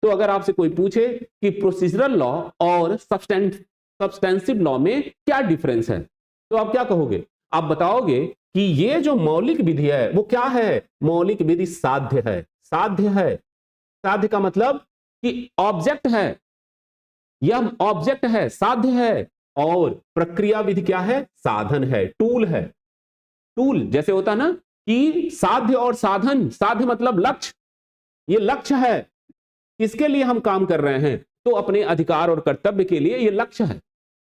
तो अगर आपसे कोई पूछे कि प्रोसीजरल लॉ और सब्सटेंसिव लॉ में क्या डिफरेंस है, तो आप क्या कहोगे? आप बताओगे कि ये जो मौलिक विधि है वो क्या है? मौलिक विधि साध्य है। साध्य है, साध्य का मतलब कि ऑब्जेक्ट है, यह ऑब्जेक्ट है, साध्य है। और प्रक्रिया विधि क्या है? साधन है, टूल है। टूल जैसे होता है ना कि साध्य और साधन, साध्य मतलब लक्ष्य, ये लक्ष्य है, किसके लिए हम काम कर रहे हैं? तो अपने अधिकार और कर्तव्य के लिए, ये लक्ष्य है।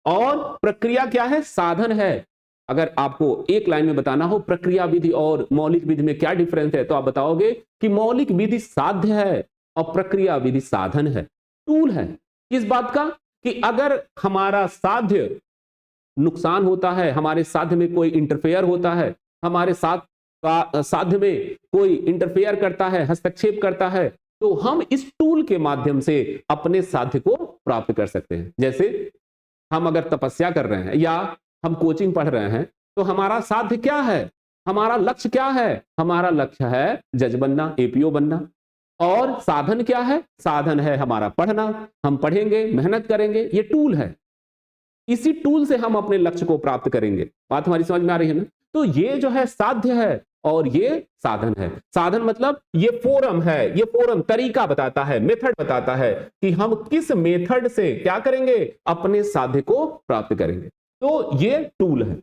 और प्रक्रिया क्या है? साधन है। अगर आपको एक लाइन में बताना हो प्रक्रिया विधि और मौलिक विधि में क्या डिफरेंस है, तो आप बताओगे कि मौलिक विधि साध्य है और प्रक्रिया विधि साधन है, टूल है। किस बात का? कि अगर हमारा साध्य नुकसान होता है, हमारे साध्य में कोई इंटरफेयर होता है, हमारे साथ साध्य में कोई इंटरफेयर करता है, हस्तक्षेप करता है, तो हम इस टूल के माध्यम से अपने साध्य को प्राप्त कर सकते हैं। जैसे हम अगर तपस्या कर रहे हैं या हम कोचिंग पढ़ रहे हैं, तो हमारा साध्य क्या है? हमारा लक्ष्य क्या है? हमारा लक्ष्य है जज बनना, एपीओ बनना। और साधन क्या है? साधन है हमारा पढ़ना, हम पढ़ेंगे, मेहनत करेंगे, ये टूल है। इसी टूल से हम अपने लक्ष्य को प्राप्त करेंगे। बात हमारी समझ में आ रही है ना? तो ये जो है साध्य है और ये साधन है। साधन मतलब ये फोरम है, ये फोरम तरीका बताता है, मेथड बताता है कि हम किस मेथड से क्या करेंगे? अपने साध्य को प्राप्त करेंगे। तो ये टूल है।